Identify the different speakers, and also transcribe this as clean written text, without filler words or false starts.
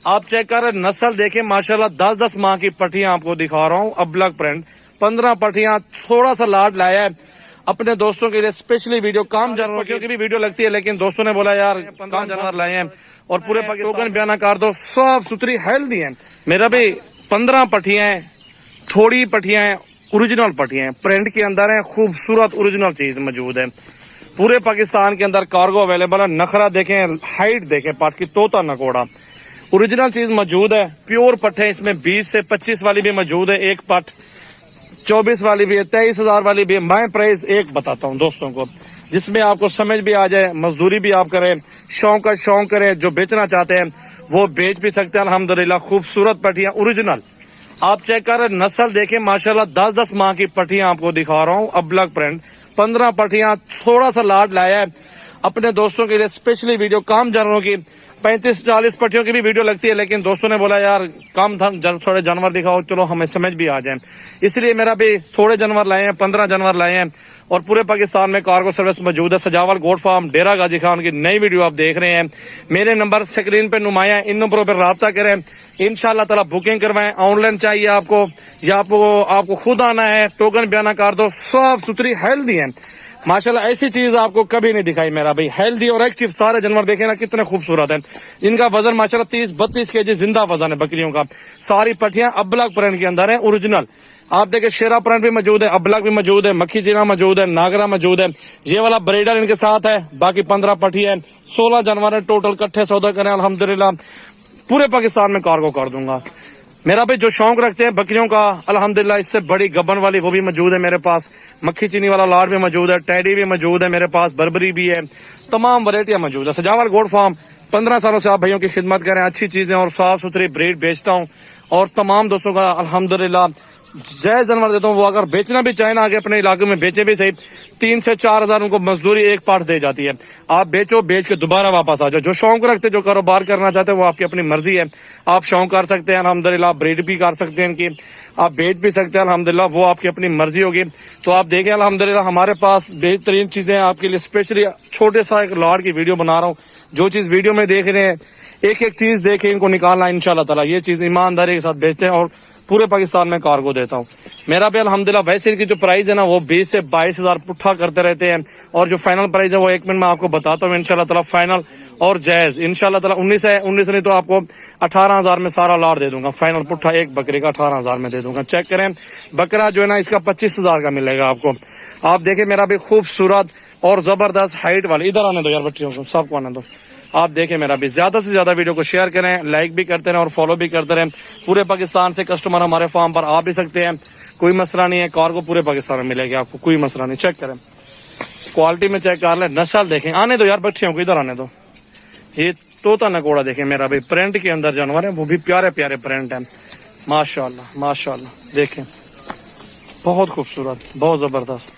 Speaker 1: आप चेक कर रहे नस्ल देखें माशाल्लाह 10-10 माह की पट्टियां आपको दिखा रहा हूँ। अबलग प्रिंट 15 पट्टियां, थोड़ा सा लाड लाया है अपने दोस्तों के लिए स्पेशली वीडियो। काम जानवरों की भी वीडियो लगती है लेकिन दोस्तों ने बोला यार 15 जानवर लाए हैं और पूरे पाकिस्तान बयाना कर दो, साफ सुथरी हेल्दी है। मेरा भी 15 पट्टियां हैं, थोड़ी पट्टियां हैं, ओरिजिनल पट्टियां हैं, प्रिंट के अंदर है, खूबसूरत ओरिजिनल चीज मौजूद है। पूरे पाकिस्तान के अंदर कार्गो अवेलेबल है। नखरा देखें, हाइट देखें पाट की, तोता नकोड़ा ओरिजिनल चीज मौजूद है। प्योर पट्टे इसमें 20 से 25 वाली भी मौजूद है, एक पट 24 वाली भी है, 23,000 वाली भी है। मैं प्राइस एक बताता हूँ दोस्तों को जिसमें आपको समझ भी आ जाए, मजदूरी भी आप करें, शौक का शौक करें, जो बेचना चाहते हैं वो बेच भी सकते हैं। अल्हम्दुलिल्लाह खूबसूरत पट्टियां ओरिजिनल आप चेक कर रहे नस्ल देखें माशाल्लाह 10-10 माह की पट्टियां आपको दिखा रहा हूँ। अबलग प्रिंट 15 पट्टियां, थोड़ा सा लाड लाया है अपने दोस्तों के लिए स्पेशली वीडियो। काम जानवरों की 35-40 पट्टियों की भी वीडियो लगती है लेकिन दोस्तों ने बोला यार कम थोड़े जानवर दिखाओ, चलो हमें समझ भी आ जाए, इसलिए मेरा भी थोड़े जानवर लाए हैं, 15 जानवर लाए हैं। और पूरे पाकिस्तान में कार्गो सर्विस मौजूद है। सजावल गोट फार्म, डेरा गाजी खान की नई वीडियो आप देख रहे हैं। मेरे नंबर स्क्रीन पे नुमाया, इन नंबरों पर राब्ता करें, इंशाल्लाह ताला बुकिंग करवाएं। ऑनलाइन चाहिए आपको या आपको खुद आना है, टोकन बयाना कर दो, साफ सुथरी हेल्दी है माशाल्लाह। ऐसी चीज आपको कभी नहीं दिखाई मेरा भाई, हेल्दी और एक्टिव सारे जानवर देखे ना कितने खूबसूरत है। इनका वजन माशाल्लाह 30-32 केजी जिंदा वजन है बकरियों का। सारी पट्टियां अबलग प्रिंट के अंदर है ओरिजिनल। आप देखें शेरा प्रिंट भी मौजूद है, अबलग भी मौजूद है, मक्खी चीना मौजूद है, नागरा मौजूद है। ये वाला ब्रीडर इनके साथ है। बाकी 15 पट्टी है, 16 जानवर है टोटल। इकट्ठे सौदा करें अल्हम्दुलिल्लाह पूरे पाकिस्तान में कार्गो कर दूंगा। मेरा भी जो शौक रखते हैं बकरियों का, अल्हम्दुलिल्लाह इससे बड़ी गबन वाली वो भी मौजूद है मेरे पास। मक्खी चीनी वाला लाड भी मौजूद है, टैडी भी मौजूद है मेरे पास, बर्बरी भी है, तमाम वैरायटियां मौजूद है। सजावल गोट फार्म 15 सालों से आप भाइयों की खिदमत करें, अच्छी चीजें और साफ सुथरी ब्रीड बेचता हूँ और तमाम दोस्तों का अल्हम्दुलिल्लाह जायज जानवर देता हूँ। वो अगर बेचना भी चाहे ना आगे अपने इलाके में बेचे भी सही, 3 से 4 हजार उनको मजदूरी एक पार्ट दे जाती है। आप बेचो, बेच के दोबारा वापस आ जाओ। जो शौक रखते, जो कारोबार करना चाहते हैं वो आपकी अपनी मर्जी है। आप शौक कर सकते हैं अल्हम्दुलिल्लाह, ब्रीड भी कर सकते हैं इनकी, आप बेच भी सकते हैं अल्हम्दुलिल्लाह, वो आपकी अपनी मर्जी होगी। तो आप देखें अल्हम्दुलिल्लाह हमारे पास बेहतरीन चीजें आपके लिए स्पेशली छोटे सा एक लाड की वीडियो बना रहा हूँ। जो चीज वीडियो में देख रहे हैं एक एक चीज देखे इनको निकालना इंशाल्लाह ताला। ये चीज ईमानदारी के साथ बेचते हैं और पूरे पाकिस्तान में कार्गो देता हूँ। मेरा भी अल्हम्दुलिल्लाह वैसे इनकी जो प्राइस है ना वो 20 से 22 हजार पुट्ठा करते रहते हैं और जो फाइनल प्राइस है वो 1 मिनट में आपको बताता हूँ इंशाल्लाह ताला। फाइनल और जायज इंशाल्लाह ताला 19 नहीं तो आपको 18 हजार में सारा लाड दे दूंगा। फाइनल पुट्ठा एक बकरे का 18 हजार में दे दूंगा। चेक करें बकरा जो है ना इसका 25 हजार का मिलेगा आपको। आप देखें मेरा भी खूबसूरत और जबरदस्त हाइट वाली। इधर आने दो यार बच्चियों को, सबको आने दो। आप देखें मेरा भी ज्यादा से ज्यादा वीडियो को शेयर करें, लाइक भी करते रहें और फॉलो भी करते रहें। पूरे पाकिस्तान से कस्टमर हमारे फार्म पर आ भी सकते हैं, कोई मसला नहीं है। कार्गो पूरे पाकिस्तान में मिलेगी आपको, कोई मसला नहीं। चेक करें क्वालिटी में, चेक कर लें, नस्ल देखें। आने दो यार बच्चियों को, इधर आने दो। ये तोता नकोड़ा देखें मेरा भाई, प्रिंट के अंदर जानवर है, वो भी प्यारे प्यारे प्रिंट है माशाल्लाह माशाल्लाह। देखें बहुत खूबसूरत, बहुत जबरदस्त।